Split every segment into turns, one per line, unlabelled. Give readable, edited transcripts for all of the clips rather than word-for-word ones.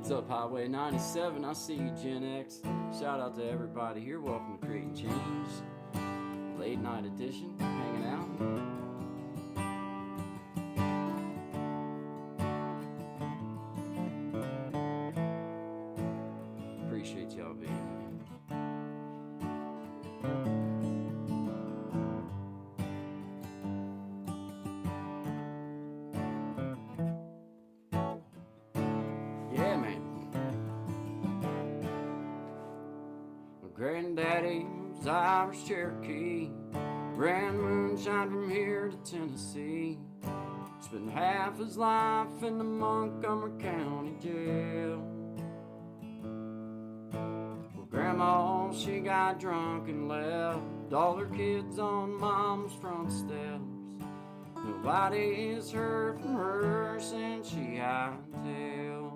What's up, Highway 97? I see you, Gen X. Shout out to everybody here. Welcome to Creating Change. Late night edition, hanging out. Appreciate y'all being here. Granddaddy was Irish Cherokee, ran moonshine from here to Tennessee. Spent half his life in the Montgomery County jail. Well, Grandma, she got drunk and left all her kids on Mom's front steps. Nobody's heard from her since she hightailed.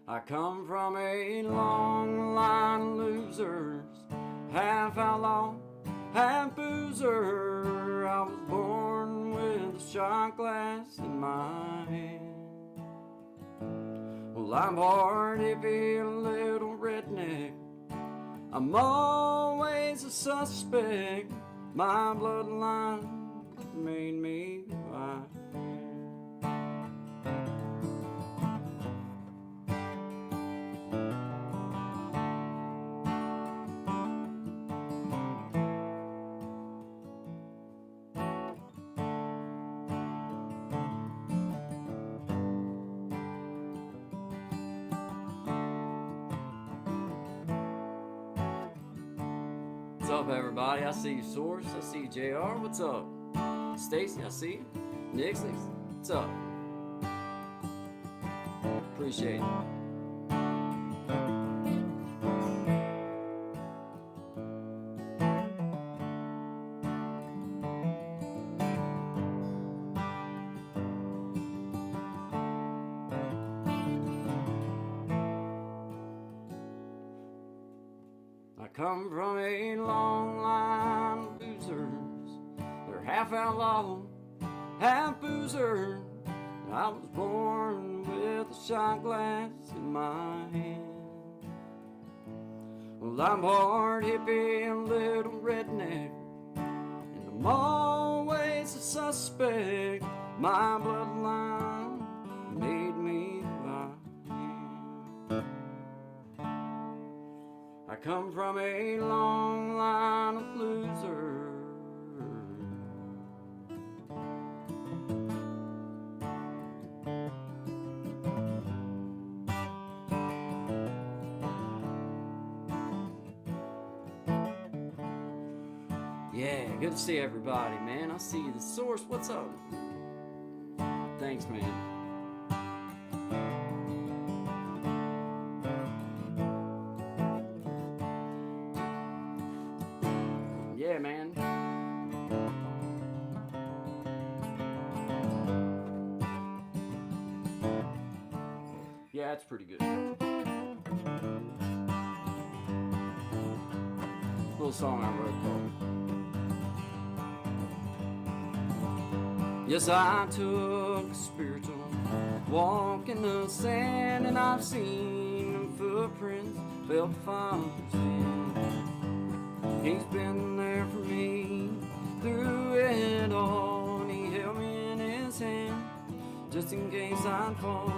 I come from a long line of losers, half outlaw, half boozer. I was born with a shot glass in my hand. Well, I'm hard hippie, a little redneck. I'm always a suspect. My bloodline made me who I am. What's up, everybody? I see you, Source. I see you, JR. What's up? Stacy, I see you. Nixie, what's up? Appreciate it. I come from a long line of losers. They're half outlaw, half boozer. I was born with a shot glass in my hand. Well, I'm hard hippie, a little redneck, and I'm always a suspect. My bloodline made me who I am. I come from a long line of losers. Yeah, good to see everybody, man. I see you, the Source. What's up? Thanks, man. Yeah, man. Yeah, it's pretty good. Little song I wrote called. Yes, I took a spiritual walk in the sand, and I've seen footprints, felt Father's hand. He's been there for me through it all, and he held me in his hand just in case I'd fall.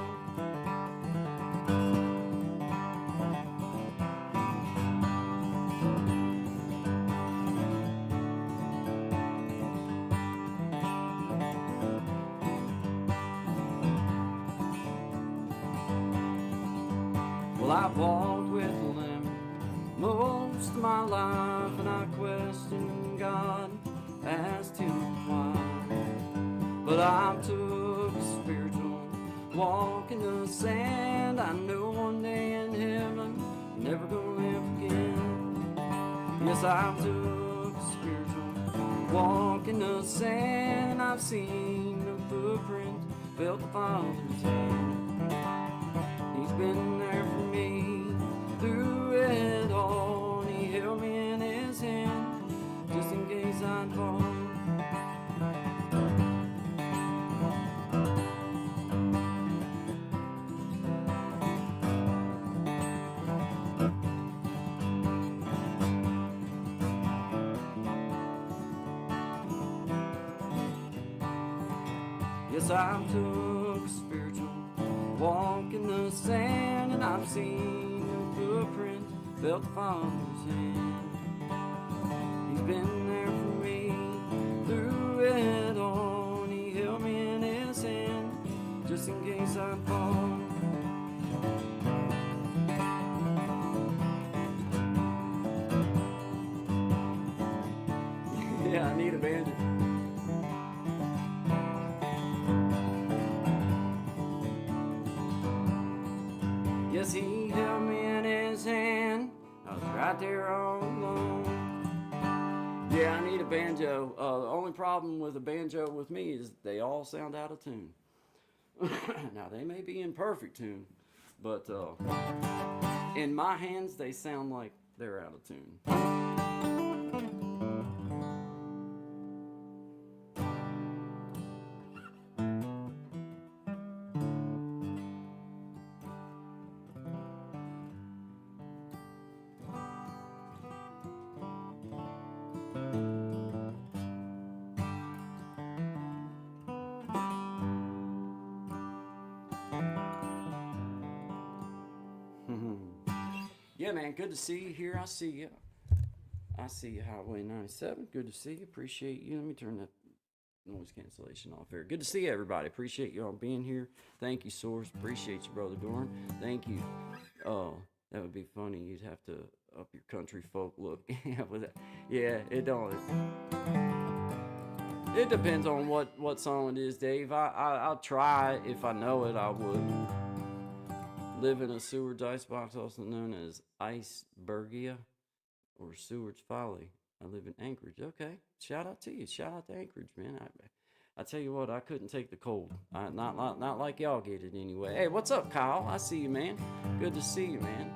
Well, I've walked with him most of my life, and I questioned God, asked him why. But I took a spiritual walk in the sand. I know one day in heaven I'm never gonna live again. Yes, I took a spiritual walk in the sand. I've seen the footprints, felt the Father's hand. He's been there for me through it all, and he held me in his hand just in case I'd fall. Yes, I took a spiritual walk in the sand, and I've seen the blueprint, felt the Father's hand. He's been there for me through it all, and He held me in His hand just in case I fall. Yeah, I need a banjo. Yes, He held me in His hand. I was right there all alone. Yeah, I need a banjo. The only problem with a banjo with me is they all sound out of tune. Now, they may be in perfect tune, but in my hands, they sound like they're out of tune. Yeah, man, good to see you here. I see you. I see you, Highway 97. Good to see you. Appreciate you. Let me turn that noise cancellation off here. Good to see everybody. Appreciate you all being here. Thank you, Source. Appreciate you, Brother Dorn. Thank you. That would be funny. You'd have to up your country folk look. Yeah, it don't. It depends on what song it is, Dave. I'll try. If I know it, I would. Live in a Seward's icebox, also known as Icebergia or Seward's Folly. I live in Anchorage. Okay, shout out to you. Shout out to Anchorage, man. I tell you what, I couldn't take the cold. Not like y'all get it anyway. Hey, what's up, Kyle? I see you, man. Good to see you, man.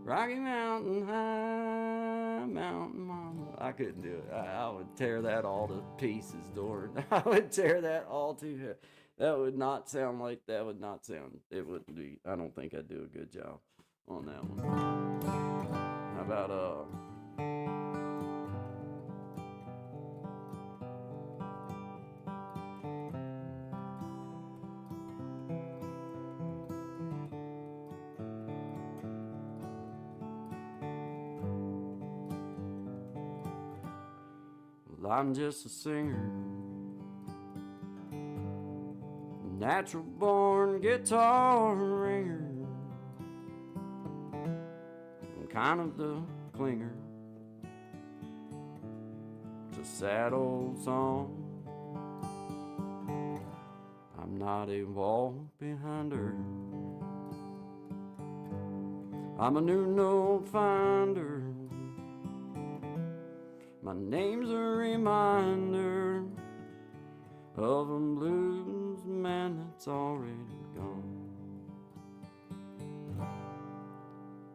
Rocky Mountain High, Mountain Mama. I couldn't do it. I would tear that all to pieces, Doran. I would tear that all to. That would not sound like. That would not sound. It wouldn't be. I don't think I'd do a good job on that one. How about well, I'm just a singer, natural born guitar ringer. I'm kind of the clinger. It's a sad old song. I'm not a wall behind her. I'm a new note finder. My name's a reminder of a blues man that's already gone.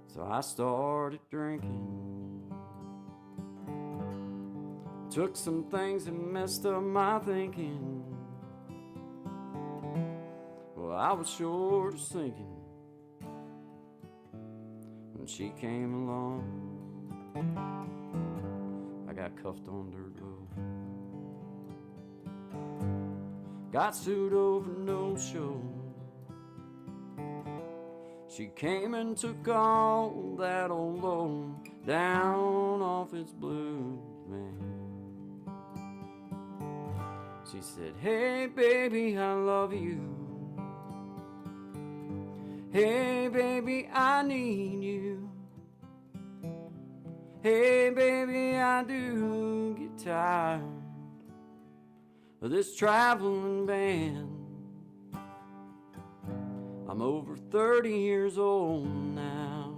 So I started drinking. Took some things and messed up my thinking. Well, I was sure to sinking when she came along. I got cuffed on dirt road. Got sued over no show. She came and took all that old load down off its blues, man. She said, hey baby, I love you. Hey baby, I need you. Hey baby, I do get tired of this traveling band. I'm over 30 years old now.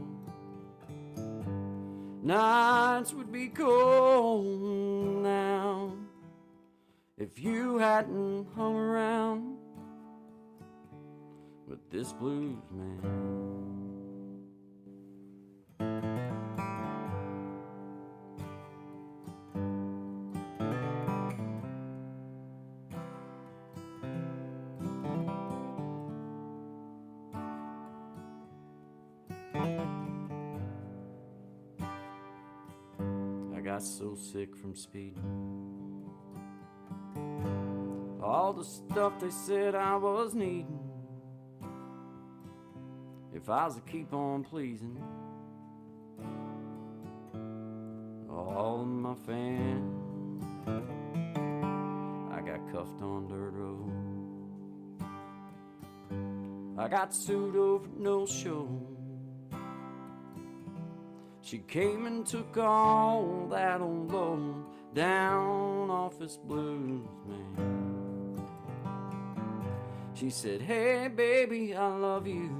Nights would be cold now if you hadn't hung around with this blues man. I got so sick from speeding. all the stuff they said I was needing. If I was to keep on pleasing all of my fans, I got cuffed on dirt road. I got sued over no show. She came and took all that old load down office blues, man. She said, hey baby, I love you.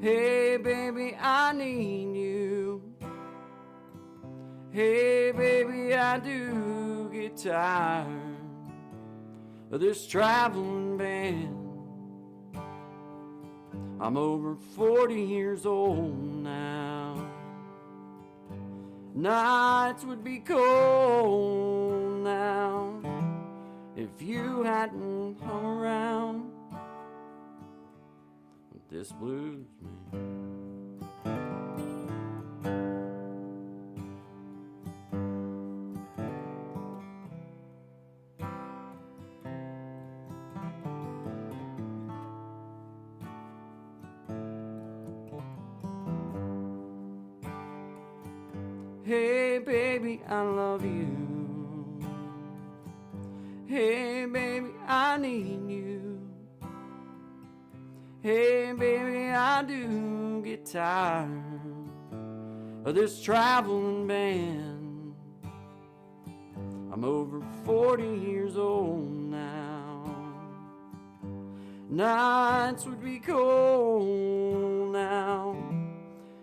Hey baby, I need you. Hey baby, I do get tired of this traveling band. I'm over 40 years old now. Nights would be cold now if you hadn't hung around with this blues man. Hey baby, I love you. Hey baby, I need you. Hey baby, I do get tired of this traveling band. I'm over 40 years old now. Nights would be cold now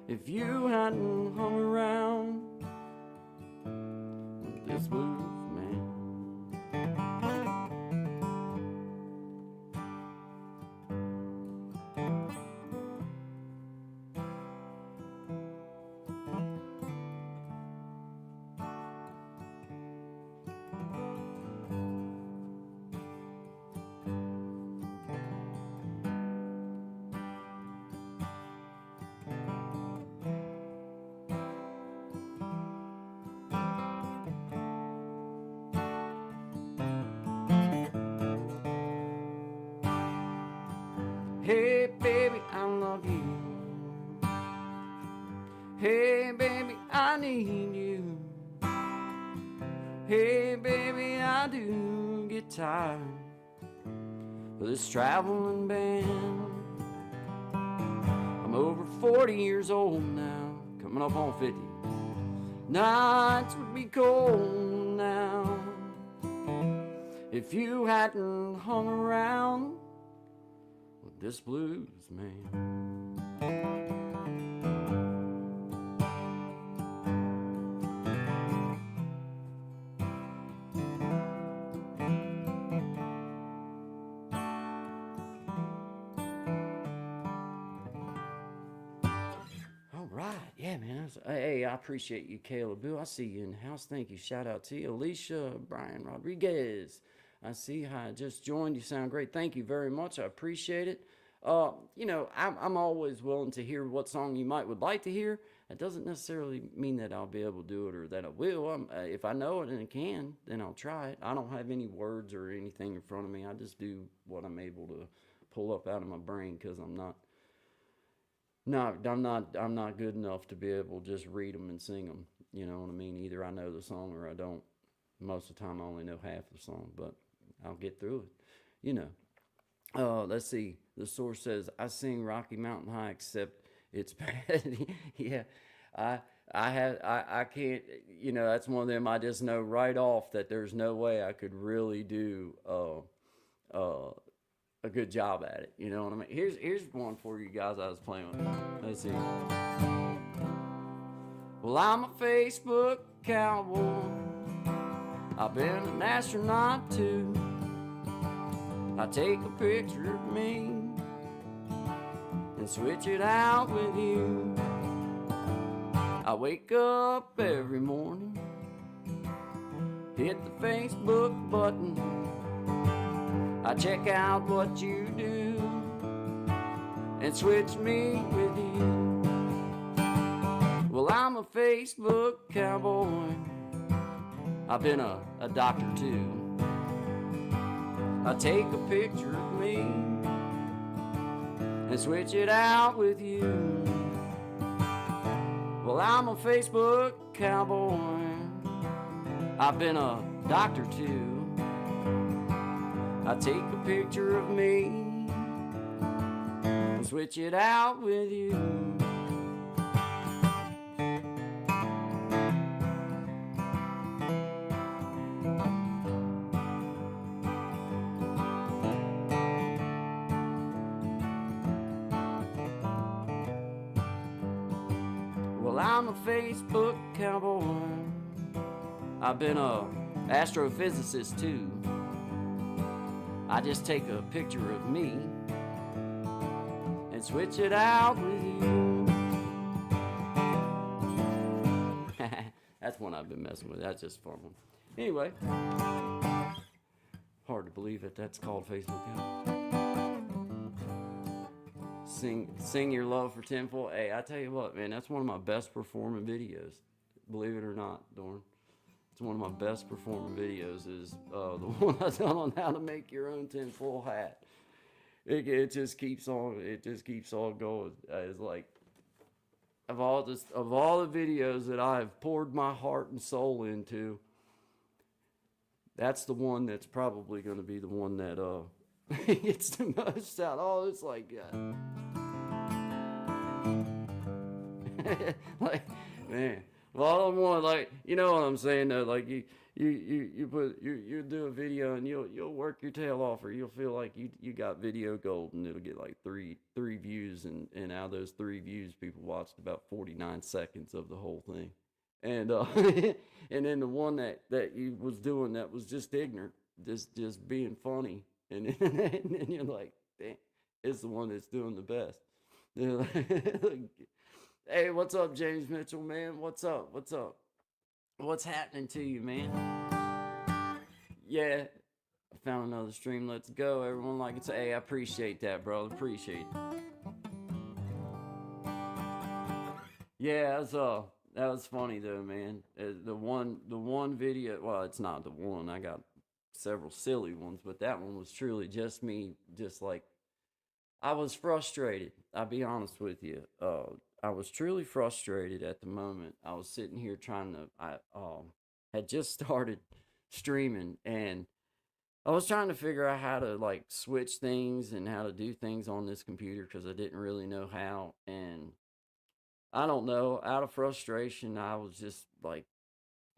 if you hadn't hung around with this blues man. Hey baby, I love you. Hey baby, I need you. Hey baby, I do get tired of this traveling band. I'm over 40 years old now, coming up on 50. Nights would be cold now if you hadn't hung around with this blues man. All right, yeah, man. Hey, I appreciate you, Caleb Bill. I see you in the house. Thank you. Shout out to you, Alicia, Brian Rodriguez. I see how I just joined. You sound great. Thank you very much. I appreciate it. You know, I'm always willing to hear what song you would like to hear. It doesn't necessarily mean that I'll be able to do it or that I will. If I know it and I can, then I'll try it. I don't have any words or anything in front of me. I just do what I'm able to pull up out of my brain because I'm not good enough to be able to just read them and sing them. You know what I mean? Either I know the song or I don't. Most of the time I only know half the song, but I'll get through it. You know. Let's see. The source says, I sing Rocky Mountain High, except it's bad. Yeah. I can't, you know, that's one of them I just know right off that there's no way I could really do a good job at it. You know what I mean? Here's one for you guys I was playing with. Let's see. Well, I'm a Facebook cowboy. I've been an astronaut too. I take a picture of me and switch it out with you. I wake up every morning, hit the Facebook button. I check out what you do and switch me with you. Well, I'm a Facebook cowboy. I've been a doctor too. I take a picture of me and switch it out with you. Well, I'm a Facebook cowboy. I've been a doctor too. I take a picture of me and switch it out with you. Well, I'm a Facebook cowboy. I've been a astrophysicist too. I just take a picture of me and switch it out with you. That's one I've been messing with. That's just a fun one. Anyway, hard to believe it. That's called Facebook cowboy. Sing your love for Tinfoil. Hey, I tell you what, man, that's one of my best performing videos. Believe it or not, Dorn. It's one of my best performing videos is the one I've done on how to make your own tinfoil hat. It just keeps on going. It's like of all the videos that I've poured my heart and soul into, that's the one that's probably going to be the one that gets the most out. Oh, it's like like, man. Well, I'm one like, you know what I'm saying though, like you do a video and you'll work your tail off, or you'll feel like you got video gold, and it'll get like three views, and out of those 3 views, people watched about 49 seconds of the whole thing, and and then the one that you was doing that was just ignorant, just being funny, and then you're like, damn, it's the one that's doing the best. Hey, what's up, James Mitchell, man? What's up? What's happening to you, man? Yeah, I found another stream. Let's go, everyone. Like it's, hey, I appreciate that, brother. Appreciate it. Yeah, that was funny though, man. The one video. Well, it's not the one. I got several silly ones, but that one was truly just me. Just like I was frustrated. I'll be honest with you. I was truly frustrated at the moment. I was sitting here I had just started streaming, and I was trying to figure out how to like switch things and how to do things on this computer, because I didn't really know how. And I don't know, out of frustration, I was just like,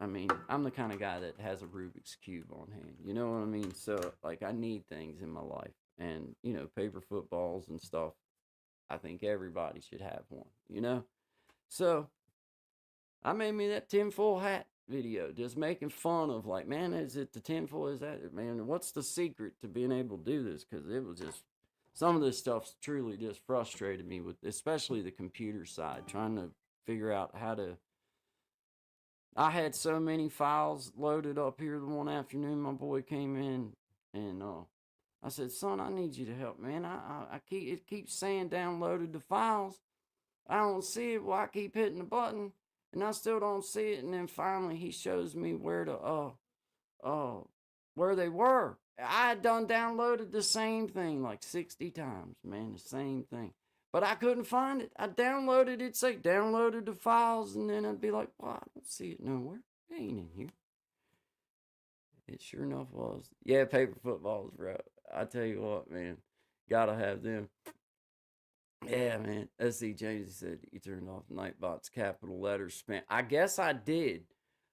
I mean, I'm the kind of guy that has a Rubik's Cube on hand. You know what I mean? So like I need things in my life, and paper footballs and stuff. I think everybody should have one, So I made me that tinfoil hat video, just making fun of like, man, is it the tinfoil? Is that, man, what's the secret to being able to do this? Because it was just, some of this stuff truly just frustrated me, with especially the computer side, trying to figure out how to. I had so many files loaded up here the one afternoon. My boy came in, and I said, son, I need you to help, man. It keeps saying downloaded the files. I don't see it. Well, I keep hitting the button, and I still don't see it. And then finally, he shows me where they were. I had done downloaded the same thing like 60 times, man, the same thing. But I couldn't find it. I downloaded it, say downloaded the files, and then I'd be like, well, I don't see it nowhere. It ain't in here. It sure enough was. Yeah, paper footballs, bro. I tell you what, man, gotta have them. Yeah, man. Let's see, James said he turned off Nightbot's capital letters spam. I guess I did,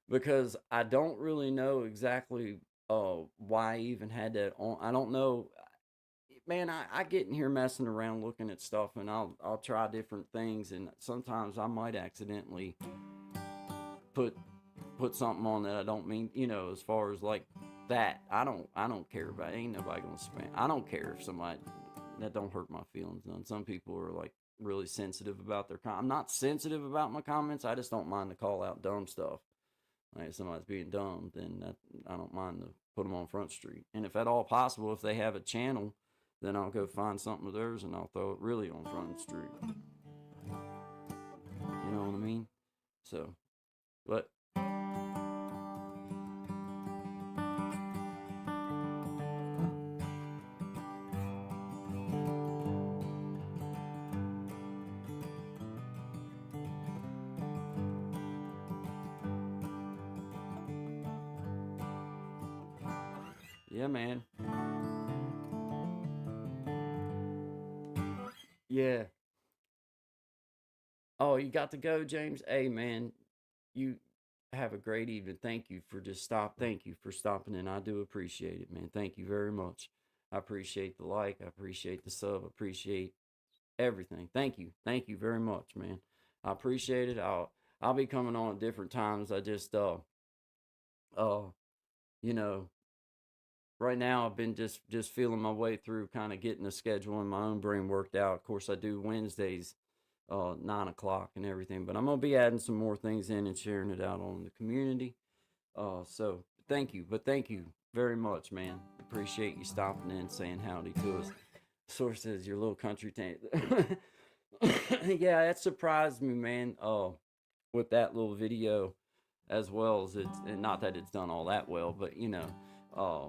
because I don't really know exactly why I even had that on. I don't know. Man, I get in here messing around looking at stuff, and I'll try different things, and sometimes I might accidentally put something on that I don't mean, as far as like that. I don't care about it. Ain't nobody gonna spam. I don't care if somebody, that don't hurt my feelings none. Some people are like really sensitive about their I'm not sensitive about my comments. I just don't mind to call out dumb stuff. Like if somebody's being dumb, then I don't mind to put them on Front Street. And if at all possible, if they have a channel, then I'll go find something of theirs and I'll throw it really on Front Street. You know what I mean? So, but Yeah, man. Yeah. Oh, you got to go, James? Hey, man, you have a great evening. Thank you for just stop. Thank you for stopping in. I do appreciate it, man. Thank you very much. I appreciate the like. I appreciate the sub. I appreciate everything. Thank you. Thank you very much, man. I appreciate it. I'll be coming on at different times. I just uh you know, right now I've been just feeling my way through kind of getting the schedule in my own brain worked out. Of course I do Wednesdays 9 o'clock and everything, but I'm gonna be adding some more things in and sharing it out on the community. So thank you, but thank you very much, man. Appreciate you stopping in and saying howdy to us. Source says your little country tank. Yeah, that surprised me, man. With that little video, as well as it's, and not that it's done all that well, but uh,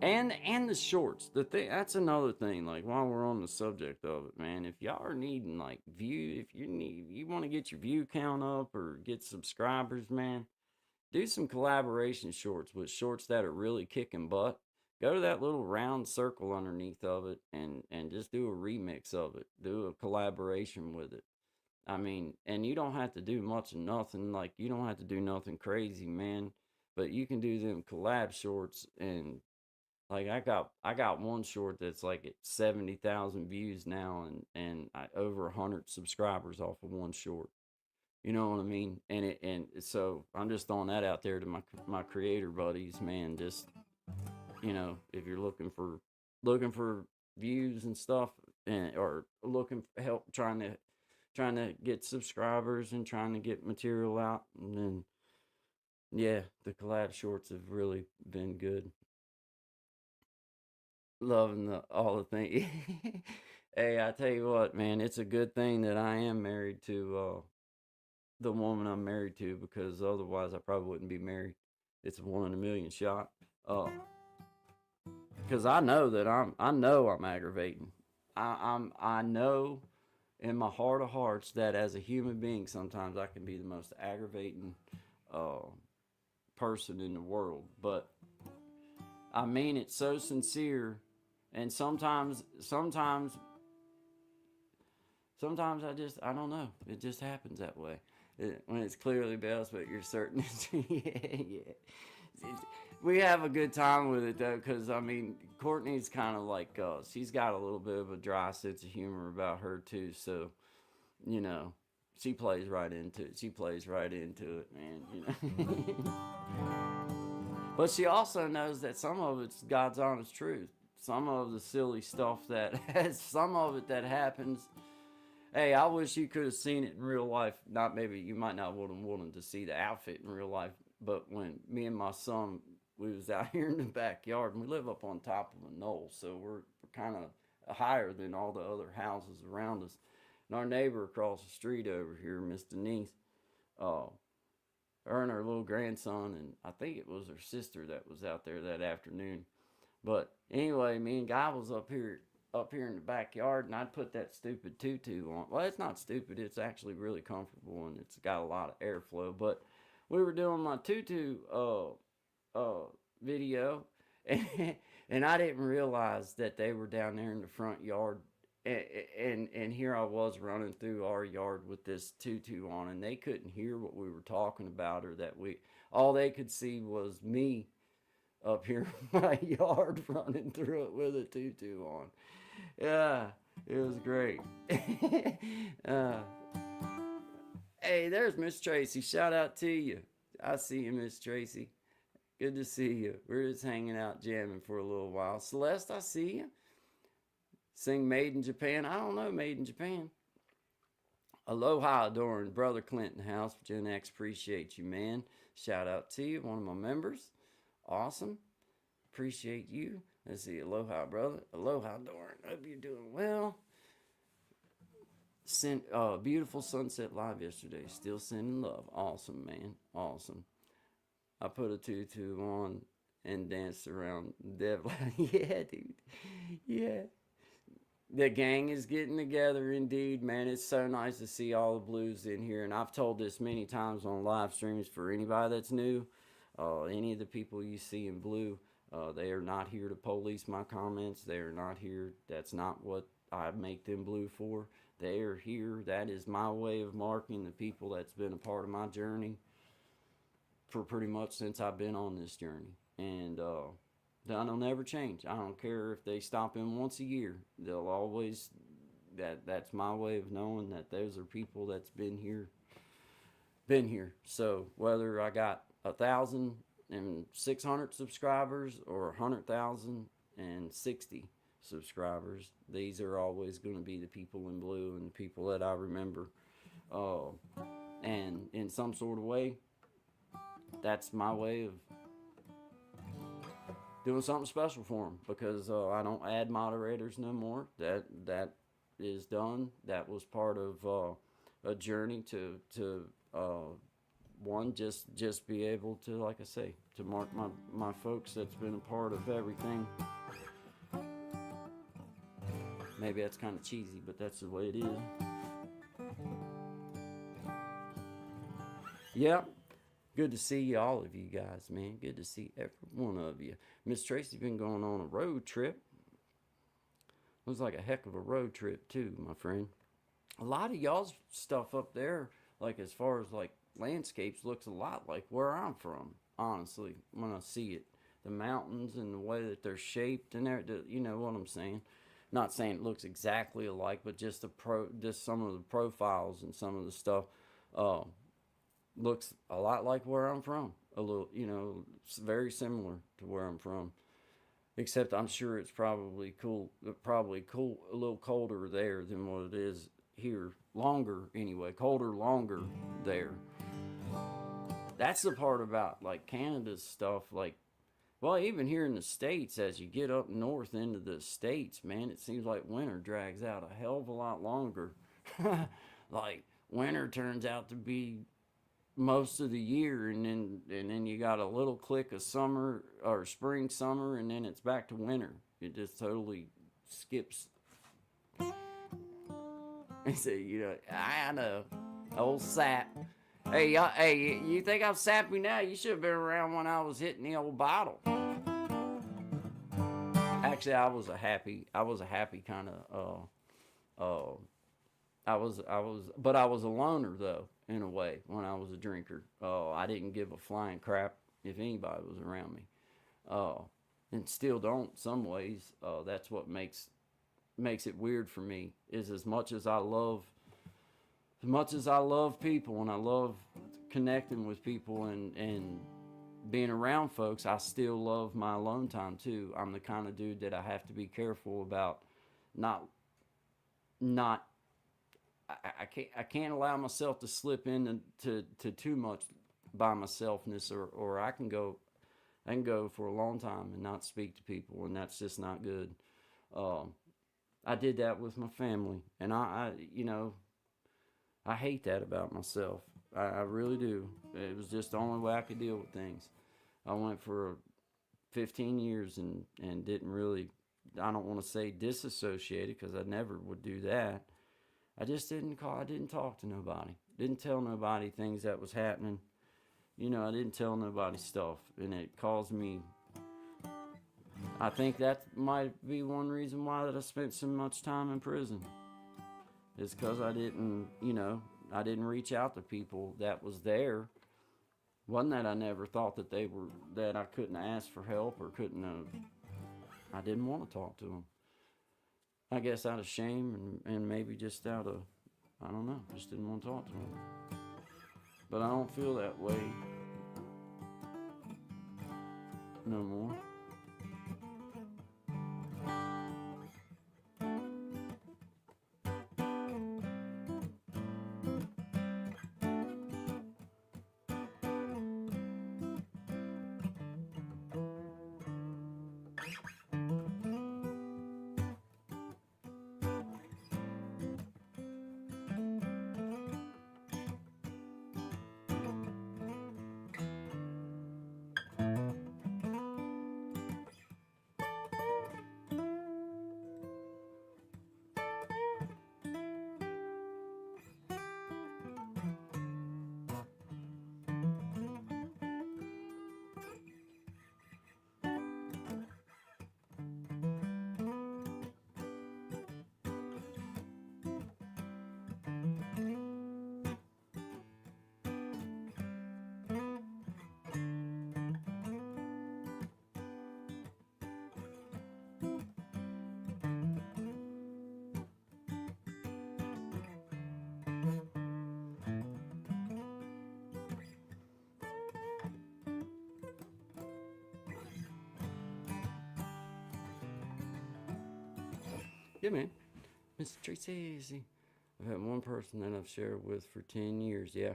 and the shorts. The thing that's another thing. Like while we're on the subject of it, man, if y'all are needing like view, if you want to get your view count up or get subscribers, man, do some collaboration shorts with shorts that are really kicking butt. Go to that little round circle underneath of it and just do a remix of it. Do a collaboration with it. I mean, and you don't have to do much of nothing. Like you don't have to do nothing crazy, man. But you can do them collab shorts and like I got one short that's like at 70,000 views now and over 100 subscribers off of one short. You know what I mean? And so I'm just throwing that out there to my creator buddies, man. Just if you're looking for views and stuff, and or looking for help trying to get subscribers and trying to get material out, and then yeah, the collab shorts have really been good. Loving all the things. Hey, I tell you what, man, it's a good thing that I am married to the woman I'm married to because otherwise I probably wouldn't be married. It's a 1 in a million shot. Because I know I'm aggravating. I know in my heart of hearts that as a human being sometimes I can be the most aggravating uh, person in the world. But I mean it so sincere, and sometimes I don't know. It just happens that way. When it's clearly best, but you're certain. Yeah. We have a good time with it though, because I mean, Courtney's kind of like she's got a little bit of a dry sense of humor about her too. So you know, she plays right into it. She plays right into it, man. But she also knows that some of it's God's honest truth. Some of the silly stuff that has, some of it that happens. Hey, I wish you could have seen it in real life. Not maybe you might not would have wanted to see the outfit in real life, but when me and my son we was out here in the backyard, and we live up on top of a knoll, so we're kind of higher than all the other houses around us. And our neighbor across the street over here, Miss Denise, uh, her and her little grandson, and I think it was her sister that was out there that afternoon. But anyway, me and Guy was up here in the backyard, and I'd put that stupid tutu on. Well, it's not stupid; it's actually really comfortable, and it's got a lot of airflow. But we were doing my tutu video, and I didn't realize that they were down there in the front yard. And here I was running through our yard with this tutu on, and they couldn't hear what we were talking about, or that we all they could see was me up here in my yard running through it with a tutu on. Yeah, it was great. uh, hey, there's Miss Tracy. Shout out to you. I see you, Miss Tracy. Good to see you. We're just hanging out jamming for a little while. Celeste, I see you. Sing Made in Japan. I don't know Made in Japan. Aloha, adoring brother Clinton House. Gen X, appreciate you, man. Shout out to you, one of my members. Awesome. Appreciate you. Let's see. Aloha, brother. Aloha, Doran. Hope you're doing well. Sent beautiful sunset live yesterday. Still sending love. Awesome, man. Awesome. I put a tutu on and danced around Dev. Yeah, dude. Yeah. The gang is getting together indeed, man. It's so nice to see all the blues in here. And I've told this many times on live streams for anybody that's new. Any of the people you see in blue, They are not here to police my comments. They are not here. That's not what I make them blue for. They are here. That is my way of marking the people that's been a part of my journey for pretty much since I've been on this journey. And that'll never change. I don't care if they stop in once a year. They'll always, that's my way of knowing that those are people that's been here. So whether I got 1,600 subscribers or 100,060 subscribers, these are always going to be the people in blue and the people that I remember. And in some sort of way, that's my way of doing something special for them, because I don't add moderators no more. That is done. That was part of a journey to one, just be able to, like I say, to mark my folks that's been a part of everything. Maybe that's kind of cheesy, but that's the way it is. Yep. Good to see all of you guys, man. Good to see every one of you. Miss Tracy's been going on a road trip. Looks like a heck of a road trip too, my friend. A lot of y'all's stuff up there, like as far as like landscapes, looks a lot like where I'm from, honestly, when I see it. The mountains and the way that they're shaped and everything, you know what I'm saying. Not saying it looks exactly alike, but just just some of the profiles and some of the stuff looks a lot like where I'm from. A little, you know, it's very similar to where I'm from. Except I'm sure it's probably a little colder there than what it is here. Longer, anyway. Colder, longer there. That's the part about, like, Canada's stuff, like, well, even here in the States, as you get up north into the States, man, it seems like winter drags out a hell of a lot longer. Like, winter turns out to be most of the year, and then you got a little click of summer or spring, summer, and then it's back to winter. It just totally skips. So, you know, I know, old sap. Hey, you think I'm sappy now? You should have been around when I was hitting the old bottle. Actually, I was a happy kind of. But I was a loner though, in a way, when I was a drinker. I didn't give a flying crap if anybody was around me. And still don't some ways. That's what makes it weird for me, is as much as I love people and I love connecting with people and being around folks, I still love my alone time too. I'm the kind of dude that I have to be careful about I can't allow myself to slip into too much by myselfness, or I can go for a long time and not speak to people, and that's just not good. I did that with my family, and I hate that about myself. I really do. It was just the only way I could deal with things. I went for 15 years and didn't really, I don't want to say disassociated, because I never would do that. I just didn't talk to nobody. Didn't tell nobody things that was happening. You know, I didn't tell nobody stuff, and it caused me, I think that might be one reason why that I spent so much time in prison. It's because I didn't reach out to people that was there. Wasn't that I never thought that I couldn't ask for help or I didn't want to talk to them. I guess out of shame and maybe just out of, I don't know, just didn't want to talk to them. But I don't feel that way no more. Yeah, man. Miss Tracy. I've had one person that I've shared with for 10 years. Yeah,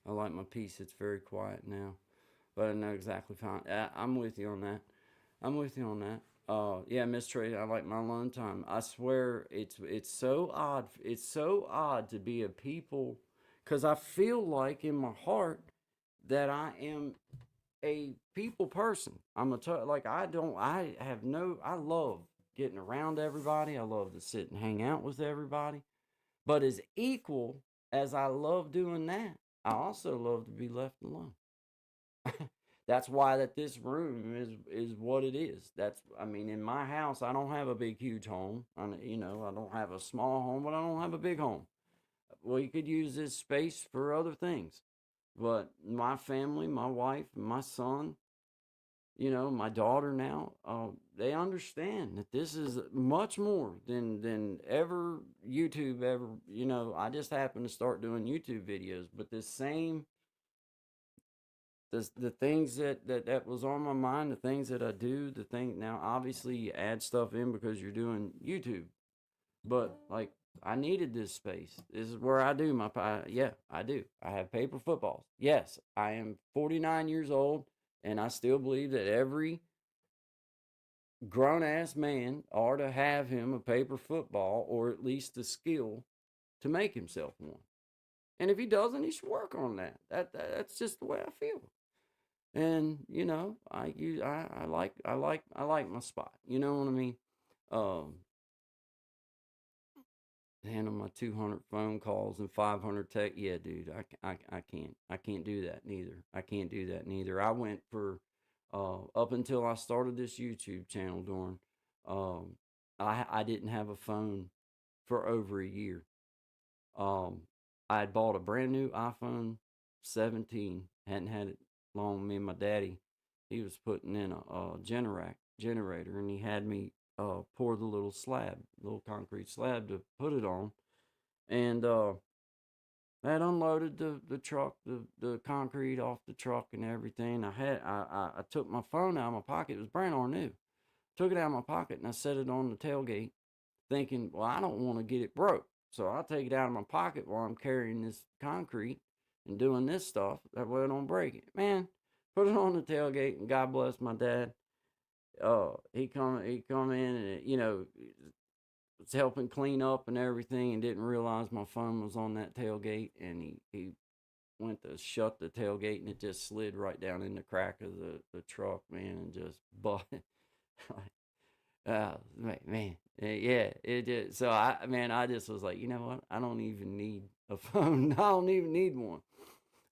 I like my peace. It's very quiet now, but I know exactly fine. I'm with you on that. I'm with you on that. Yeah, Miss Tracy, I like my alone time. I swear, it's so odd. It's so odd to be a people, because I feel like in my heart that I am a people person. Like I have no. I love getting around everybody. I love to sit and hang out with everybody. But as equal as I love doing that, I also love to be left alone. That's why that this room is what it is. That's I mean, in my house, I don't have a big huge home. I don't have a small home, but I don't have a big home. We could use this space for other things. But my family, my wife, my son, my daughter now, they understand that this is much more than ever YouTube ever. I just happened to start doing YouTube videos, but the things that was on my mind, the things that I do, the thing now, obviously you add stuff in because you're doing YouTube, but like I needed this space. This is where I do my yeah, I do. I have paper footballs. Yes, I am 49 years old, and I still believe that every grown ass man ought to have him a paper football or at least the skill to make himself one. And if he doesn't, he should work on that. That's just the way I feel. And I like my spot. You know what I mean? Um, handle my 200 phone calls and 500 text. Yeah, dude, I can't do that neither. I can't do that neither. I went for up until I started this YouTube channel, Dorn. Um, I didn't have a phone for over a year. Um, I had bought a brand new iPhone 17. Hadn't had it long. Me and my daddy, he was putting in a generator, and he had me pour the little concrete slab to put it on, and I had unloaded the truck, the concrete off the truck and everything. I took my phone out of my pocket. It was brand new. Took it out of my pocket and I set it on the tailgate, thinking, well, I don't want to get it broke. So I'll take it out of my pocket while I'm carrying this concrete and doing this stuff. That way I don't break it. Man, put it on the tailgate, and God bless my dad. He come in, and was helping clean up and everything, and didn't realize my phone was on that tailgate, and he went to shut the tailgate, and it just slid right down in the crack of the truck, man, and just busted. Man, yeah, it did. So I just was like, you know what? I don't even need a phone. I don't even need one.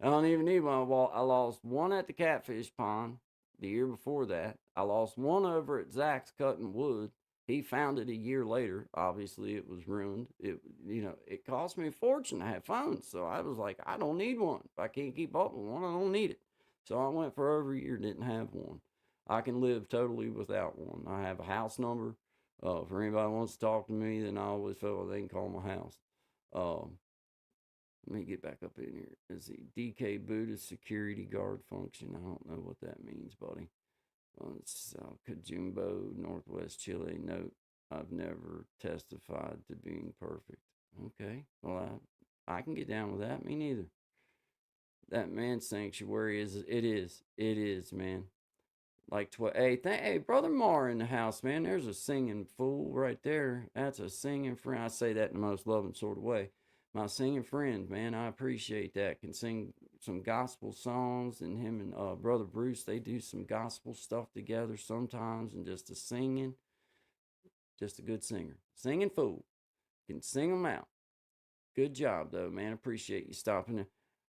I don't even need one. I lost one at the catfish pond the year before that. I lost one over at Zach's cutting wood. He found it a year later. Obviously, it was ruined. It cost me a fortune to have phones. So I was like, I don't need one. If I can't keep up with one, I don't need it. So I went for over a year, didn't have one. I can live totally without one. I have a house number. For anybody who wants to talk to me, then I always feel like they can call my house. Um, Let me get back up in here. Let's see. DK Buddhist security guard function. I don't know what that means, buddy. It's Kajumbo, Northwest Chile. Note, I've never testified to being perfect. Okay. Well, I can get down with that. Me neither. That man sanctuary it is, man. Like, hey, Brother Mar in the house, man. There's a singing fool right there. That's a singing friend. I say that in the most loving sort of way. My singing friend, man, I appreciate that. Can sing some gospel songs, and him and Brother Bruce, they do some gospel stuff together sometimes, and just a good singer. Singing fool. Can sing them out. Good job, though, man. Appreciate you stopping it.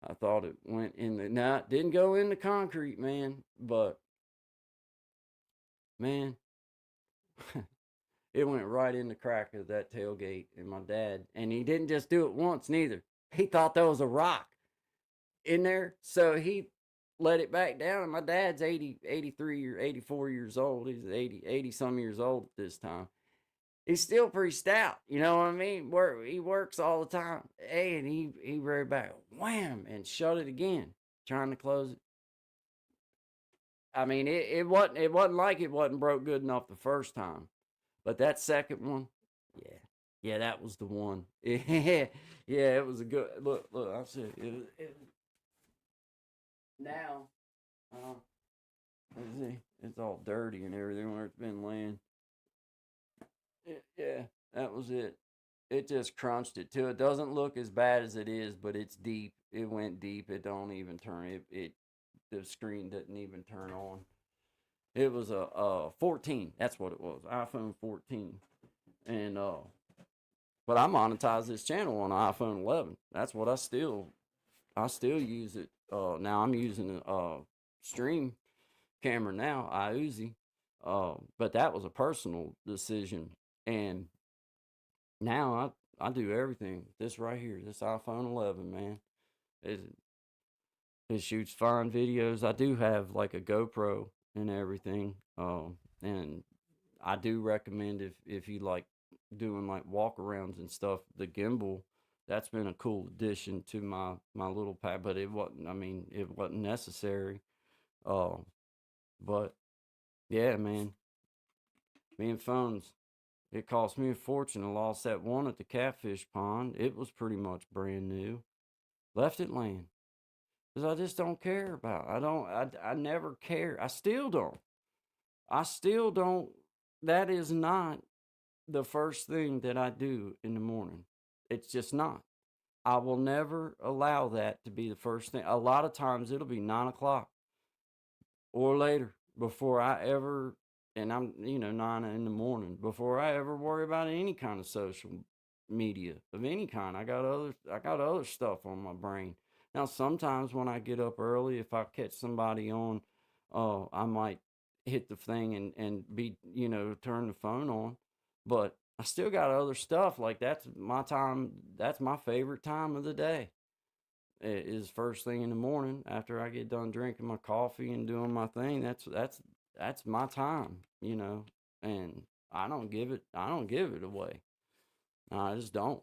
I thought it went in it didn't go in the concrete, man, but man, it went right in the crack of that tailgate. And my dad, and he didn't just do it once neither. He thought there was a rock in there, so he let it back down. And my dad's 83 or 84 years old. He's 80 some years old at this time. He's still pretty stout, you know what I mean? He works all the time. Hey, and he reared back, wham, and shut it again, trying to close it. I mean, it wasn't like it wasn't broke good enough the first time. But that second one, yeah, yeah, that was the one. Yeah, yeah, it was a good look. Look, I said now. Uh, let's see, it's all dirty and everything where it's been laying. Yeah, that was it. It just crunched it too. It doesn't look as bad as it is, but it's deep. It went deep. It don't even turn. It the screen didn't even turn on. It was a 14. That's what it was. iPhone 14. And but I monetize this channel on iPhone 11. That's what I still use it. Now I'm using a stream camera now, iUzi. But that was a personal decision, and now I do everything. This right here, this iPhone 11, man, it it shoots fine videos. I do have like a GoPro and everything. And I do recommend if you like doing like walkarounds and stuff, the gimbal. That's been a cool addition to my little pad, but it wasn't. I mean, it wasn't necessary. Uh, but yeah, man, me and phones. It cost me a fortune. I lost that one at the catfish pond. It was pretty much brand new. Left it laying because I just don't care about. I don't. I never care. I still don't. I still don't. That is not the first thing that I do in the morning. It's just not. I will never allow that to be the first thing. A lot of times it'll be 9 o'clock or later before I ever, and I'm, 9 in the morning, before I ever worry about any kind of social media of any kind. I got other stuff on my brain. Now, sometimes when I get up early, if I catch somebody on, I might hit the thing and be, turn the phone on. But I still got other stuff. Like that's my time. That's my favorite time of the day is first thing in the morning after I get done drinking my coffee and doing my thing. That's my time. And I don't give it away. I just don't.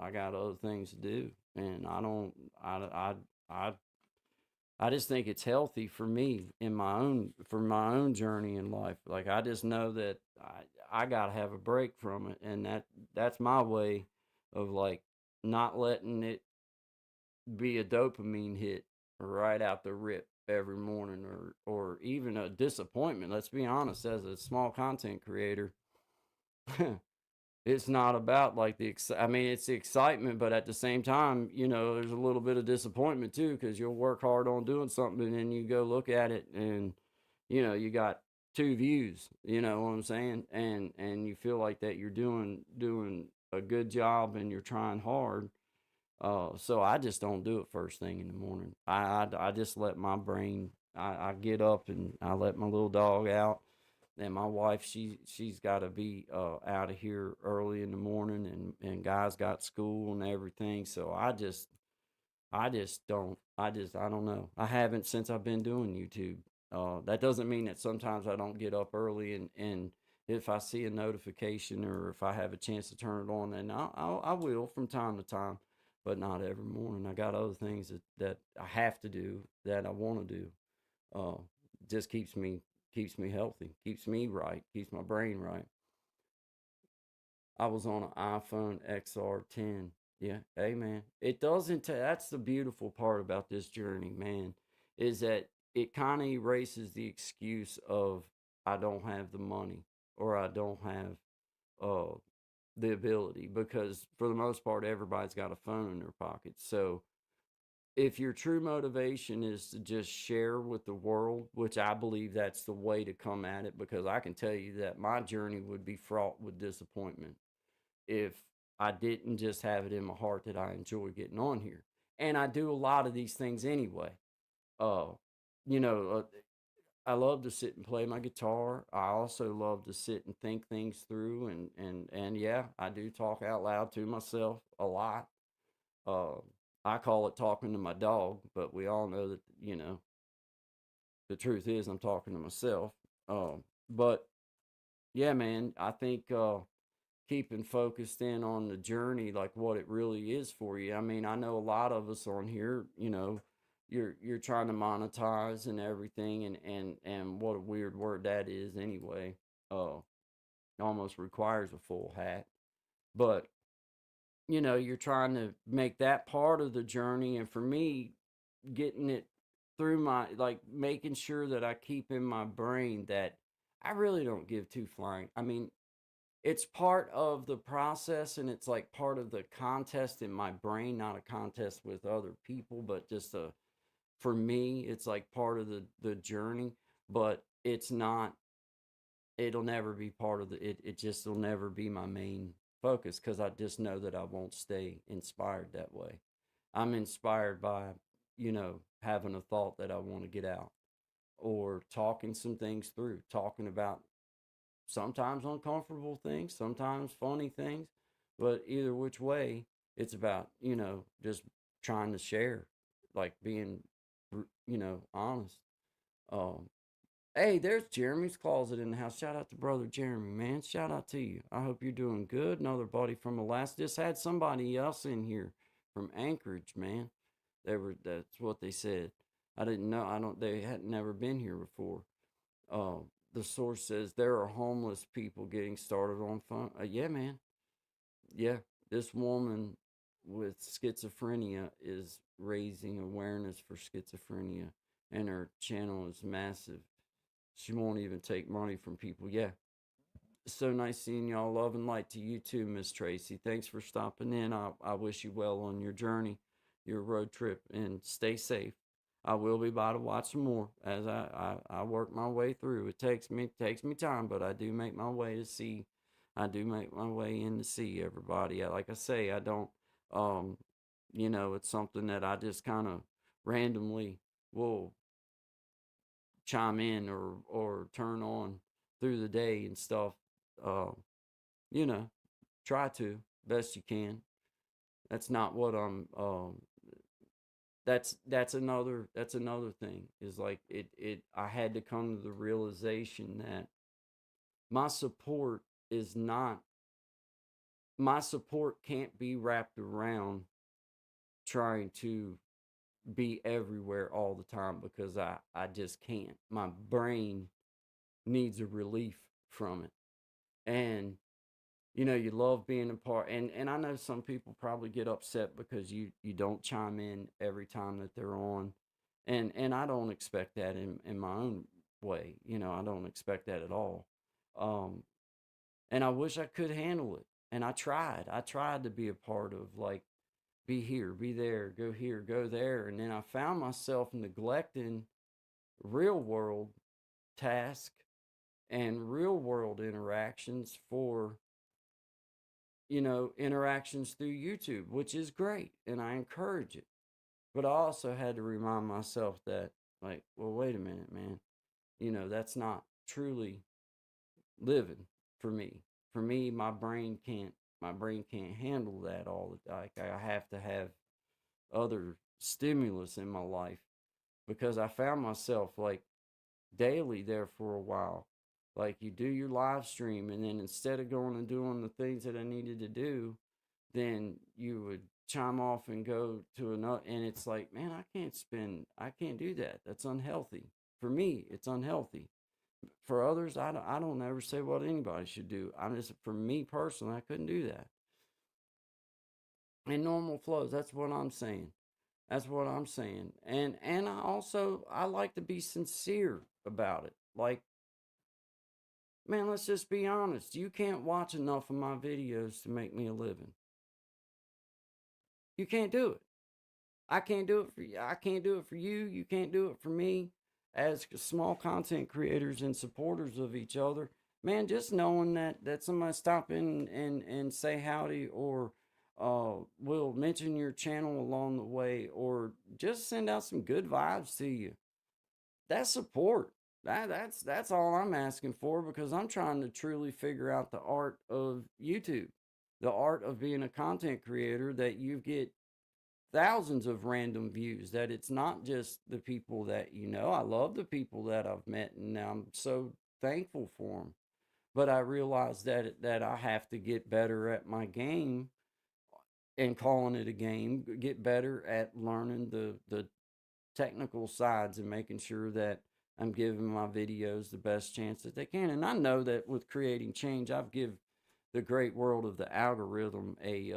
I got other things to do, and I don't. I I just think it's healthy for me in my own journey in life. Like I just know that I gotta have a break from it, and that's my way of like not letting it be a dopamine hit right out the rip every morning, or even a disappointment. Let's be honest, as a small content creator, it's not about like I mean, it's the excitement, but at the same time, there's a little bit of disappointment too, because you'll work hard on doing something and then you go look at it and you got 2 views. You know what I'm saying? And you feel like that you're doing a good job and you're trying hard. So I just don't do it first thing in the morning. I just let my brain. I get up and I let my little dog out. And my wife, she's got to be out of here early in the morning, and guys got school and everything. So I just don't. I don't know. I haven't since I've been doing YouTube. That doesn't mean that sometimes I don't get up early and if I see a notification or if I have a chance to turn it on, then I will from time to time, but not every morning. I got other things that I have to do that I want to do. Uh, just keeps me healthy, keeps me right, keeps my brain right. I was on an iPhone XR10. Yeah, hey man, it doesn't. That's the beautiful part about this journey, man, is that it kind of erases the excuse of I don't have the money or I don't have uh the ability, because for the most part everybody's got a phone in their pocket. So if your true motivation is to just share with the world, which I believe that's the way to come at it, because I can tell you that my journey would be fraught with disappointment if I didn't just have it in my heart that I enjoy getting on here. And I do a lot of these things anyway. Uh, you know, I love to sit and play my guitar. I also love to sit and think things through, and yeah, I do talk out loud to myself a lot. Uh, I call it talking to my dog, but we all know that the truth is I'm talking to myself. But yeah, man, I think keeping focused in on the journey, like what it really is for you. I mean, I know a lot of us on here, you're trying to monetize and everything, and what a weird word that is anyway. almost requires a full hat. But you're trying to make that part of the journey. And for me, getting it through my, like, making sure that I keep in my brain that I really don't give two flying. I mean, it's part of the process, and it's like part of the contest in my brain, not a contest with other people, but just for me, it's like part of the journey. But it's not, it'll never be part of it just will never be my main focus, because I just know that I won't stay inspired that way. I'm inspired by, having a thought that I want to get out, or talking some things through, talking about sometimes uncomfortable things, sometimes funny things, but either which way, it's about, just trying to share, like being, honest. Um, Hey, there's Jeremy's Closet in the house. Shout out to brother Jeremy, man. Shout out to you. I hope you're doing good. Another buddy from Alaska. Just had somebody else in here from Anchorage, man. That's what they said. I didn't know. I don't They hadn't never been here before. Uh the source says there are homeless people getting started on fun. Yeah, man. Yeah. This woman with schizophrenia is raising awareness for schizophrenia, and her channel is massive. She won't even take money from people. Yeah. So nice seeing y'all. Love and light to you too, Miss Tracy. Thanks for stopping in. I wish you well on your journey, your road trip, and stay safe. I will be by to watch some more as I work my way through. It takes me time, but I do make my way to see. I do make my way in to see everybody. Like I say, I don't. Um, it's something that I just kind of randomly will chime in or turn on through the day and stuff. Uh, you know, try to best you can. That's not what I'm. That's another thing. Is like it. I had to come to the realization that my support is not. My support can't be wrapped around trying to be everywhere all the time, because I just can't. My brain needs a relief from it. And you love being a part. And I know some people probably get upset because you don't chime in every time that they're on. And I don't expect that in my own way. I don't expect that at all. um and I wish I could handle it. And I tried to be a part of, like, be here, be there, go there. And then I found myself neglecting real world tasks and real world interactions for interactions through YouTube, which is great, and I encourage it. But I also had to remind myself that, like, well, wait a minute, man. That's not truly living for me. For me, my brain can't handle that all the time. Like, I have to have other stimulus in my life, because I found myself, like, daily there for a while. Like, you do your live stream, and then instead of going and doing the things that I needed to do, then you would chime off and go to another. And it's like, man, I can't do that. That's unhealthy. For me, it's unhealthy. For others, I don't ever say what anybody should do. For me personally, I couldn't do that. And normal flows, that's what I'm saying. That's what I'm saying. And I like to be sincere about it. Like, man, let's just be honest. You can't watch enough of my videos to make me a living. You can't do it. I can't do it for you. I can't do it for you. You can't do it for me. As small content creators and supporters of each other, man, just knowing that somebody stop in and say howdy, or will mention your channel along the way, or just send out some good vibes to you. That's support. That's all I'm asking for, because I'm trying to truly figure out the art of YouTube, the art of being a content creator, that you get thousands of random views, that it's not just the people that I love the people that I've met, and I'm so thankful for them. But I realize that I have to get better at my game, and calling it a game, get better at learning the technical sides, and making sure that I'm giving my videos the best chance that they can. And I know that with creating change, I've give the great world of the algorithm a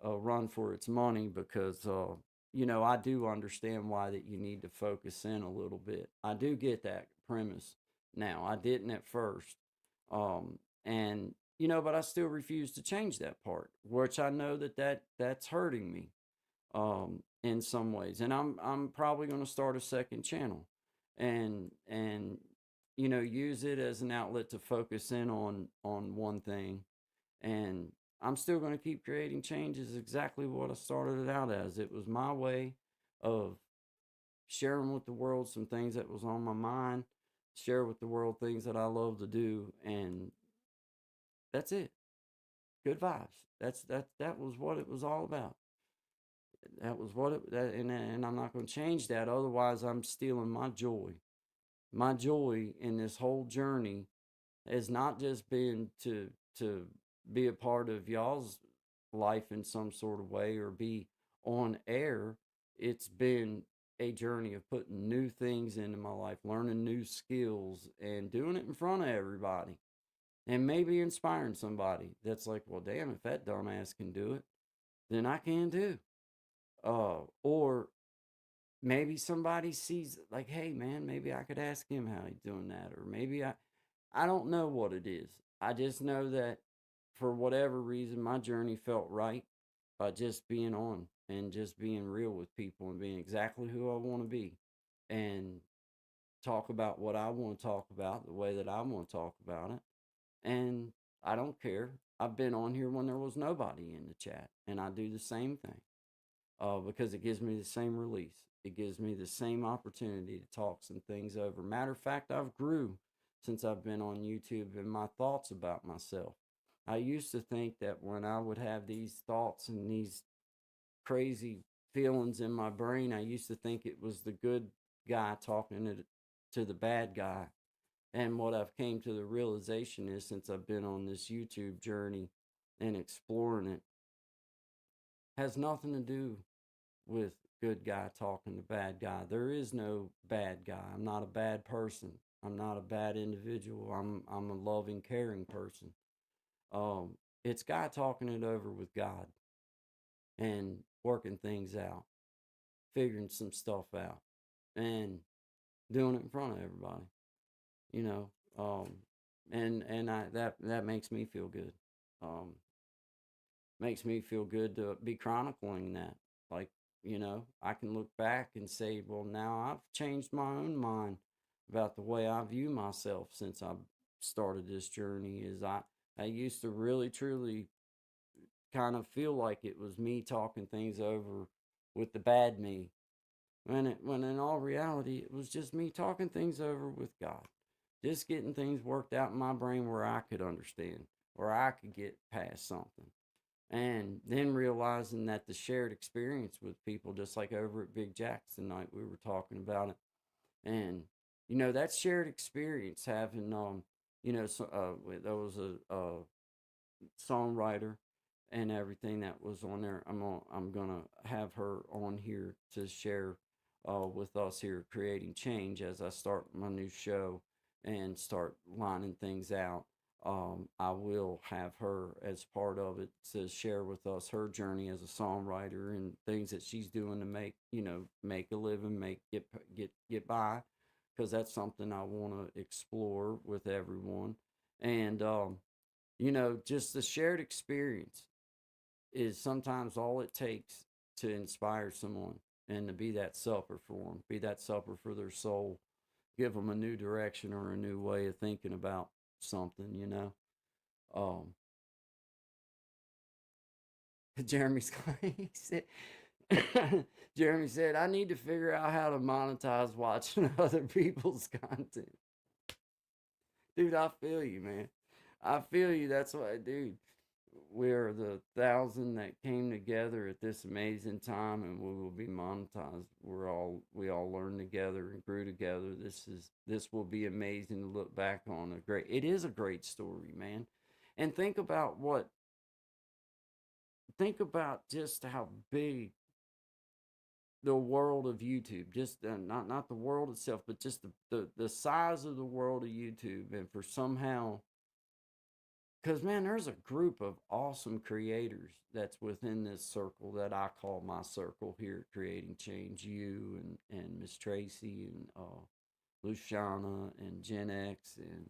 run for its money because I do understand why that you need to focus in a little bit. I do get that premise now. I didn't at first, and but I still refuse to change that part, which I know that's hurting me in some ways. And I'm probably going to start a second channel, and use it as an outlet to focus in on one thing, and I'm still going to keep creating changes exactly what I started it out as. It was my way of sharing with the world some things that was on my mind, share with the world things that I love to do, and that's it. Good vibes. That was what it was all about. That was what it and I'm not going to change that. Otherwise, I'm stealing my joy. My joy in this whole journey has not just been to be a part of y'all's life in some sort of way or be on air. It's been a journey of putting new things into my life, learning new skills, and doing it in front of everybody, and maybe inspiring somebody that's like, well, damn, if that dumbass can do it, then I can too. Or maybe somebody sees like, hey man, maybe I could ask him how he's doing that, or maybe I don't know what it is. I just know that for whatever reason, my journey felt right by just being on and just being real with people and being exactly who I want to be and talk about what I want to talk about the way that I want to talk about it. And I don't care. I've been on here when there was nobody in the chat, and I do the same thing because it gives me the same release. It gives me the same opportunity to talk some things over. Matter of fact, I've grew since I've been on YouTube in my thoughts about myself. I used to think that when I would have these thoughts and these crazy feelings in my brain, I used to think it was the good guy talking to the bad guy. And what I've came to the realization is since I've been on this YouTube journey and exploring it, has nothing to do with good guy talking to bad guy. There is no bad guy. I'm not a bad person. I'm not a bad individual. I'm a loving, caring person. It's God talking it over with God and working things out, figuring some stuff out, and doing it in front of everybody. You know, and I that makes me feel good. Um, makes me feel good to be chronicling that. Like, I can look back and say, well, now I've changed my own mind about the way I view myself since I started this journey. I used to really truly kind of feel like it was me talking things over with the bad me. When in all reality it was just me talking things over with God. Just getting things worked out in my brain where I could understand, where I could get past something. And then realizing that the shared experience with people, just like over at Big Jack's tonight, we were talking about it. And, that shared experience having, so, there was a songwriter and everything that was on there. I'm gonna have her on here to share with us here creating change as I start my new show and start lining things out. I will have her as part of it to share with us her journey as a songwriter and things that she's doing to make a living, get by, because that's something I want to explore with everyone. And just the shared experience is sometimes all it takes to inspire someone and to be that supper for them, be that supper for their soul, give them a new direction or a new way of thinking about something. Um, Jeremy's he said, Jeremy said, I need to figure out how to monetize watching other people's content. Dude, I feel you, man. I feel you. That's what I do. We're the 1,000 that came together at this amazing time, and we will be monetized. We all learned together and grew together. This will be amazing to look back on. It is a great story, man. And think about just how big the world of YouTube, just not the world itself, but just the size of the world of YouTube, and for somehow, because man, there's a group of awesome creators that's within this circle that I call my circle here at Creating Change. You and Miss Tracy and Luciana and Gen X, and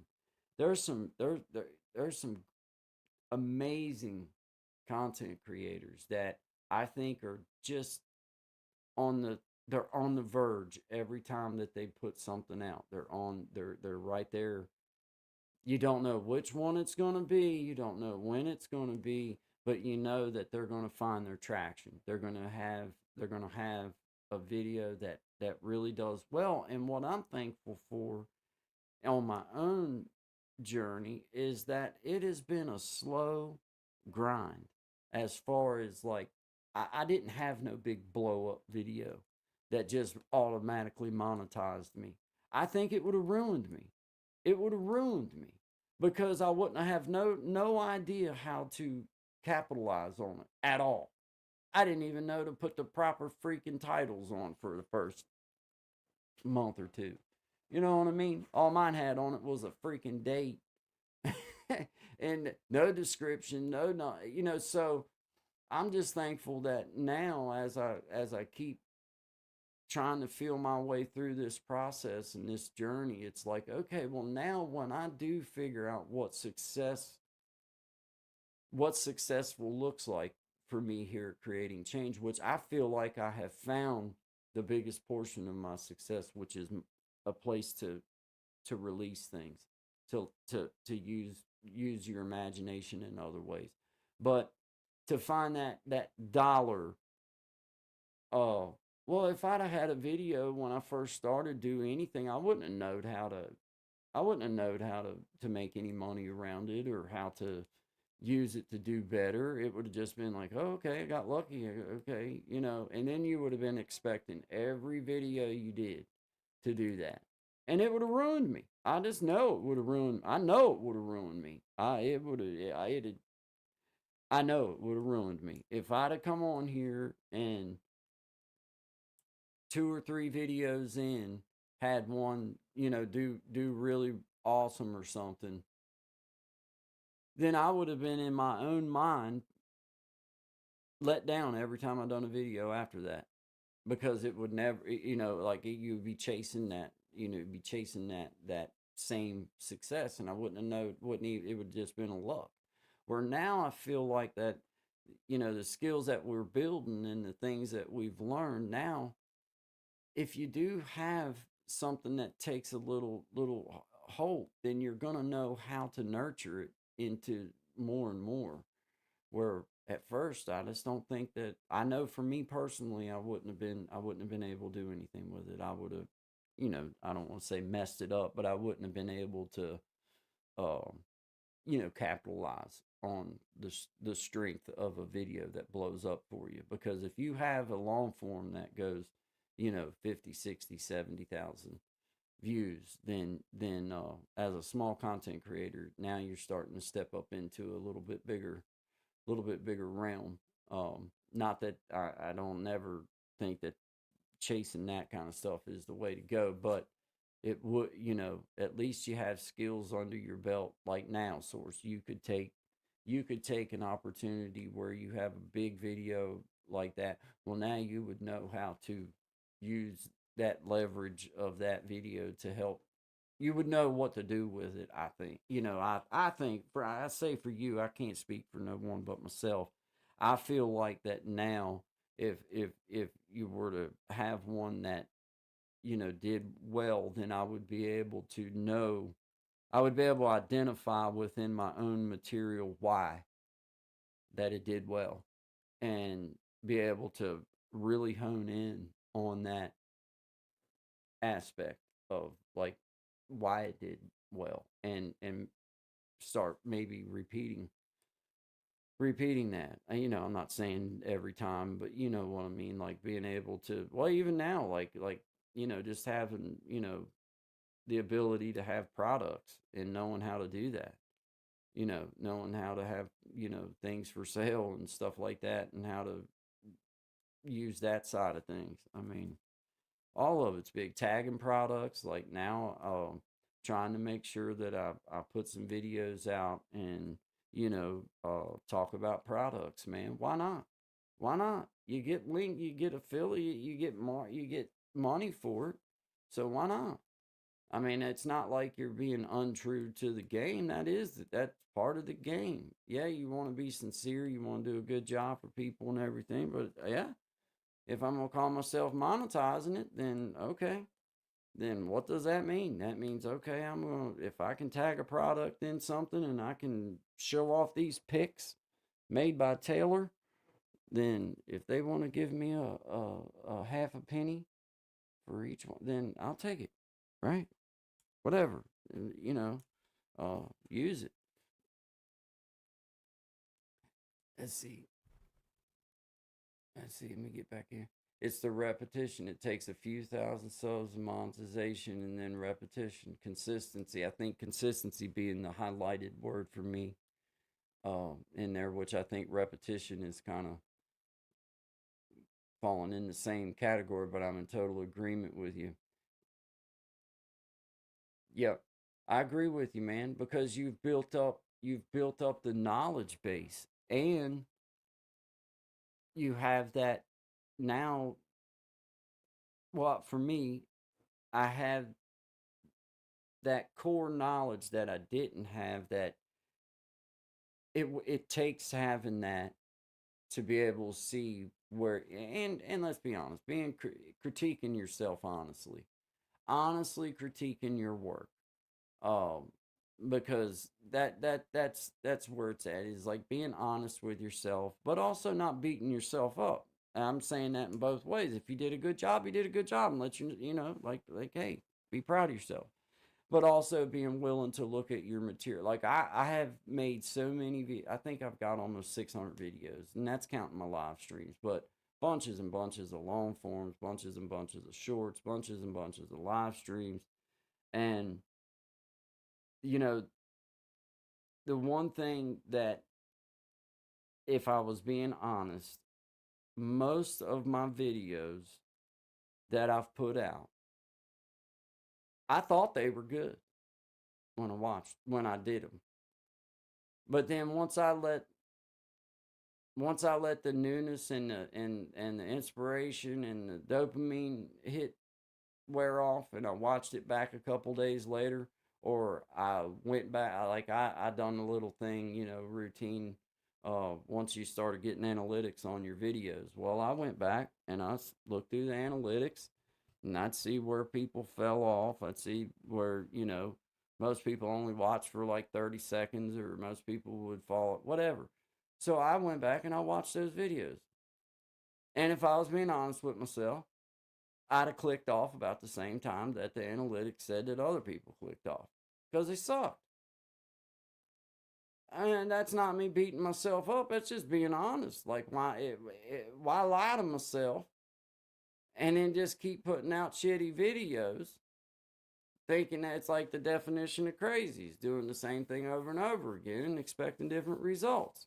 there's some amazing content creators that I think are just on the they're on the verge every time that they put something out. They're right there. You don't know which one it's going to be, you don't know when it's going to be, but you know that they're going to find their traction. They're going to have a video that really does well. And what I'm thankful for on my own journey is that it has been a slow grind as far as like I didn't have no big blow up video that just automatically monetized me. I think it would have ruined me. It would have ruined me because I wouldn't have no idea how to capitalize on it at all. I didn't even know to put the proper freaking titles on for the first month or two. You know what I mean? All mine had on it was a freaking date and no description, no, so I'm just thankful that now as I keep trying to feel my way through this process and this journey, it's like, okay, well now when I do figure out what successful looks like for me here at Creating Change, which I feel like I have found the biggest portion of my success, which is a place to release things, to use your imagination in other ways. But to find that dollar, uh well, if I'd have had a video when I first started doing anything, I wouldn't have known how to make any money around it or how to use it to do better. It would have just been like, oh, okay, I got lucky. Okay, and then you would have been expecting every video you did to do that. And it would have ruined me. I just know it would have ruined. I know it would have ruined me. I know it would have ruined me if I'd have come on here and two or three videos in had one, do really awesome or something. Then I would have been in my own mind let down every time I done a video after that because it would never, like you would be chasing that, be chasing that same success, and I wouldn't have known, wouldn't even, it would have just been a luck. Where now I feel like that, the skills that we're building and the things that we've learned now, if you do have something that takes a little hold, then you're gonna know how to nurture it into more and more. Where at first I just don't think that I know for me personally I wouldn't have been able to do anything with it. I would have, I don't want to say messed it up, but I wouldn't have been able to um capitalize on the strength of a video that blows up for you. Because if you have a long form that goes, 50, 60, 70,000 views, then as a small content creator, now you're starting to step up into a little bit bigger realm. Not that I don't never think that chasing that kind of stuff is the way to go, but it would, at least you have skills under your belt. Like now, Source, you could take an opportunity where you have a big video like that. Well, now you would know how to use that leverage of that video to help. You would know what to do with it. I think, I think I say for you, I can't speak for no one but myself. I feel like that now, if you were to have one that did well, then I would be able to identify within my own material why that it did well, and be able to really hone in on that aspect of like why it did well, and start maybe repeating that. I'm not saying every time, but you know what I mean, like being able to, well, even now, like just having, the ability to have products and knowing how to do that, knowing how to have, things for sale and stuff like that, and how to use that side of things. I mean, all of it's big. Tagging products, like now, trying to make sure that I put some videos out and, talk about products, man. Why not? Why not? You get link, you get affiliate, you get money for it. So why not? I mean, it's not like you're being untrue to the game. That's part of the game. Yeah, you want to be sincere, you want to do a good job for people and everything, but yeah, if I'm gonna call myself monetizing it, then okay. Then what does that mean? That means okay, if I can tag a product in something and I can show off these pics made by Taylor, then if they want to give me a half a penny for each one, then I'll take it. Right? Whatever. You know, use it. Let's see. Let's see. Let me get back here. It's the repetition. It takes a few thousand subs, monetization, and then repetition. Consistency. I think consistency being the highlighted word for me in there, which I think repetition is kind of falling in the same category, but I'm in total agreement with you. Yep. I agree with you, man, because you've built up the knowledge base, and you have that now. Well, for me, I have that core knowledge that I didn't have, that it takes having that to be able to see where, and let's be honest, being critiquing yourself honestly critiquing your work, um because that's where it's at, is like being honest with yourself, but also not beating yourself up. I'm saying that in both ways. If you did a good job, you did a good job, and let like hey, be proud of yourself, but also being willing to look at your material. Like I have made so many I think I've got almost 600 videos, and that's counting my live streams, but bunches and bunches of long forms, bunches and bunches of shorts, bunches and bunches of live streams. And you know, the one thing that, if I was being honest, most of my videos that I've put out, I thought they were good when I did them. But then once I let the newness and the inspiration and the dopamine hit wear off, and I watched it back a couple days later, or I went back, I done a little thing, routine. Once you started getting analytics on your videos, well, I went back and I looked through the analytics, and I'd see where people fell off. I'd see where, most people only watch for like 30 seconds, or most people would fall, whatever. So I went back and I watched those videos. And if I was being honest with myself, I'd have clicked off about the same time that the analytics said that other people clicked off, because they sucked. And that's not me beating myself up. That's just being honest. Like, why lie to myself and then just keep putting out shitty videos, thinking that's like the definition of crazy, is doing the same thing over and over again and expecting different results.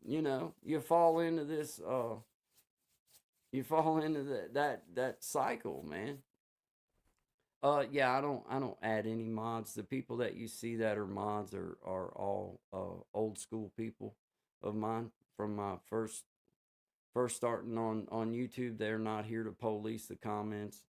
You fall into this. You fall into that cycle, man. Yeah, I don't add any mods. The people that you see that are mods are all old school people of mine from my first starting on YouTube. They're not here to police the comments.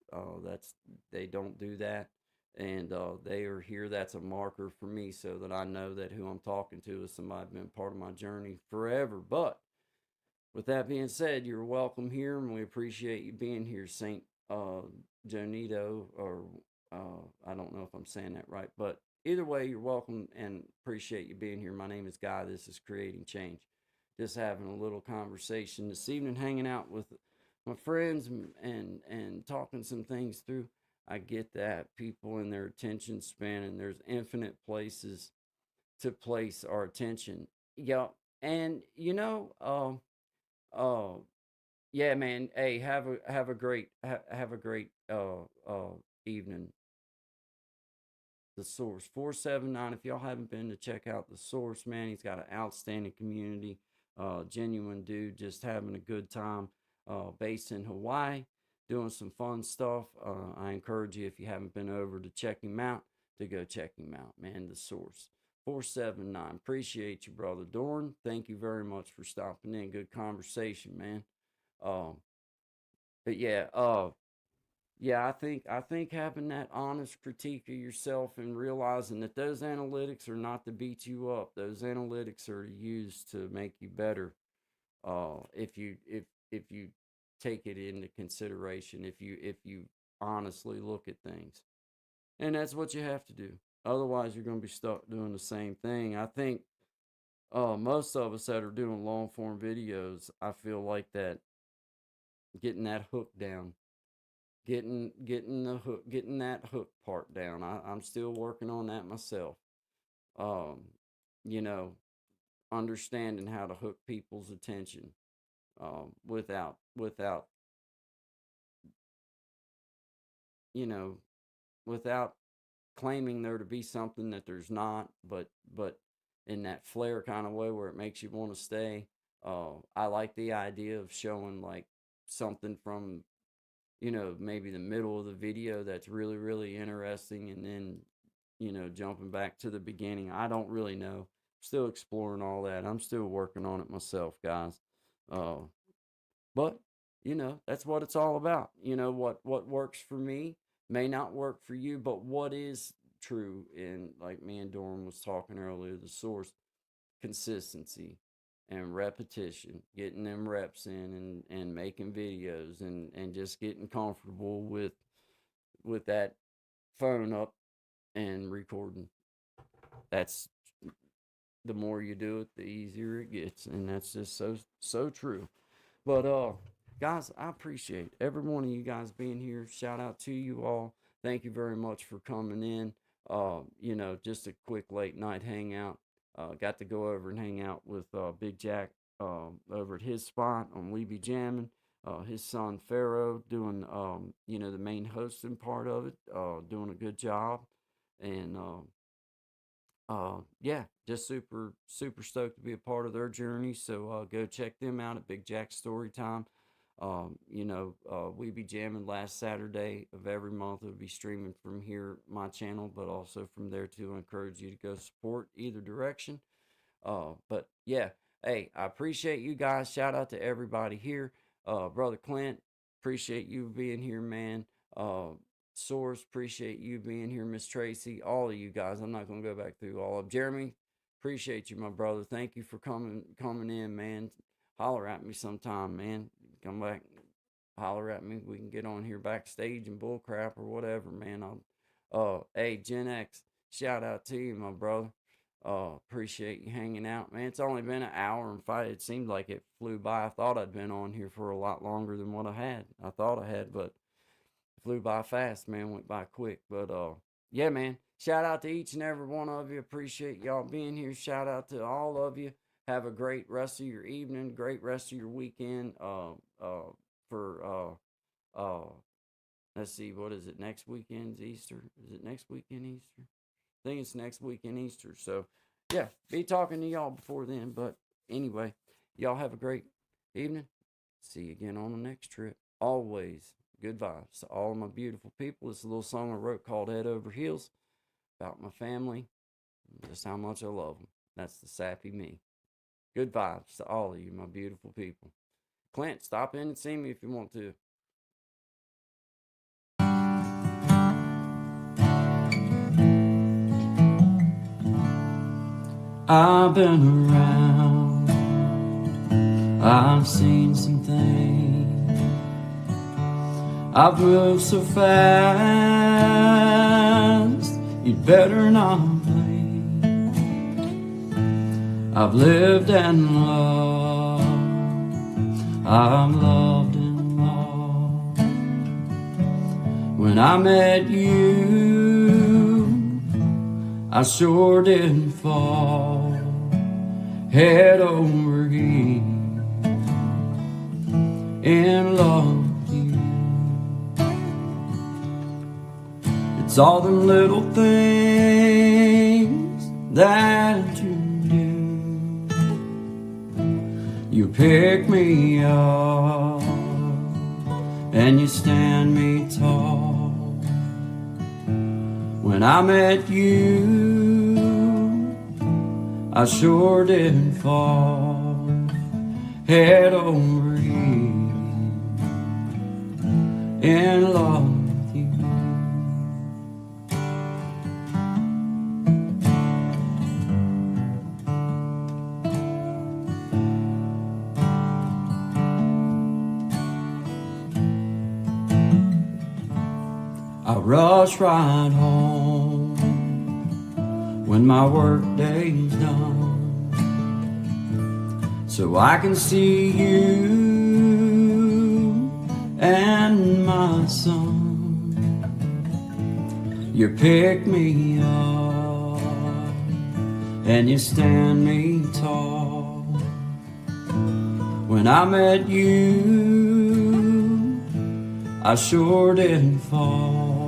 They don't do that, and they are here. That's a marker for me, so that I know that who I'm talking to is somebody been part of my journey forever. But with that being said, you're welcome here, and we appreciate you being here, Saint Jonito, or I don't know if I'm saying that right, but either way, you're welcome, and appreciate you being here. My name is Guy. This is Creating Change. Just having a little conversation this evening, hanging out with my friends, and talking some things through. I get that people and their attention span, and there's infinite places to place our attention. Yeah, and uh, yeah, man. Hey, have a great evening. The Source 479. If y'all haven't been to check out The Source, man, he's got an outstanding community. Genuine dude, just having a good time. based in Hawaii, doing some fun stuff. I encourage you, if you haven't been over to check him out, to go check him out, man. The Source 479. Appreciate you, brother Dorn. Thank you very much for stopping in. Good conversation, man. Um, but yeah, yeah, I think having that honest critique of yourself and realizing that those analytics are not to beat you up. Those analytics are used to make you better. If you take it into consideration, if you honestly look at things, and that's what you have to do. Otherwise, you're going to be stuck doing the same thing. I think most of us that are doing long form videos, I feel like that getting that hook down, getting that hook part down. I'm still working on that myself. Um, you know, understanding how to hook people's attention without you know without claiming there to be something that there's not, but in that flair kind of way where it makes you want to stay. I like the idea of showing like something from maybe the middle of the video that's really really interesting, and then jumping back to the beginning. I don't really know. Still exploring all that. I'm still working on it myself, guys. Uh, but that's what it's all about. What works for me may not work for you, but what is true, and like me and Dorn was talking earlier, the Source: consistency and repetition, getting them reps in, and making videos, and just getting comfortable with that phone up and recording. That's the more you do it, the easier it gets, and that's just so true. But guys, I appreciate every one of you guys being here. Shout out to you all. Thank you very much for coming in. Just a quick late night hangout. Got to go over and hang out with Big Jack over at his spot on We Be Jamming. His son Pharaoh doing the main hosting part of it, doing a good job, and yeah, just super super stoked to be a part of their journey. So go check them out at Big Jack Storytime. We be jamming last Saturday of every month. It'll be streaming from here, my channel, but also from there too. I encourage you to go support either direction. But yeah, hey, I appreciate you guys. Shout out to everybody here. Brother Clint, appreciate you being here, man. Source, appreciate you being here. Miss Tracy, all of you guys. I'm not gonna go back through all of Jeremy. Appreciate you, my brother. Thank you for coming in, man. Holler at me sometime, man. Come back, holler at me. We can get on here backstage and bullcrap or whatever, man. Hey, Gen X, shout out to you, my brother. Appreciate you hanging out, man. It's only been an hour and five. It seemed like it flew by. I thought I'd been on here for a lot longer than what I had. I thought I had, but it flew by fast, man. Went by quick. But yeah, man. Shout out to each and every one of you. Appreciate y'all being here. Shout out to all of you. Have a great rest of your evening. Great rest of your weekend. For let's see, what is it? Next weekend's Easter. Is it next weekend Easter? I think it's next weekend Easter. So, yeah, be talking to y'all before then. But anyway, y'all have a great evening. See you again on the next trip. Always good vibes to all of my beautiful people. It's a little song I wrote called Head Over Heels about my family, just how much I love them. That's the sappy me. Good vibes to all of you, my beautiful people. Clint, stop in and see me if you want to. I've been around, I've seen some things, I've moved so fast, you'd better not blink. I've lived and loved, I've loved and lost. When I met you, I sure didn't fall head over heels in love with you. It's all the little things that you do. You pick me up and you stand me tall. When I met you, I sure did fall head over heels in love with you. I rush right home when my work day's done, so I can see you and my son. You pick me up and you stand me tall. When I met you, I sure did fall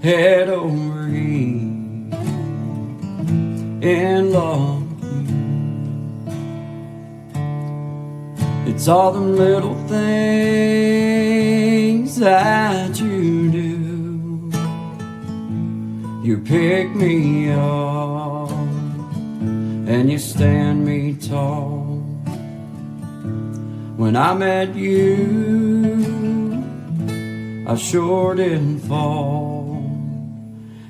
head over heels in love with you. It's all the little things that you do. You pick me up and you stand me tall. When I met you, I sure did fall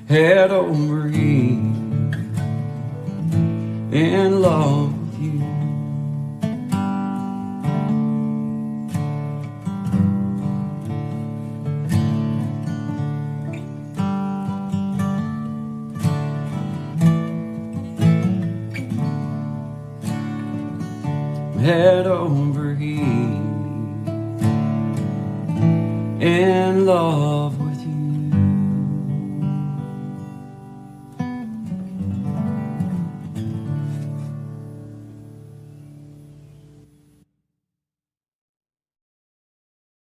head over heels in love with you. Head over heels in love with you.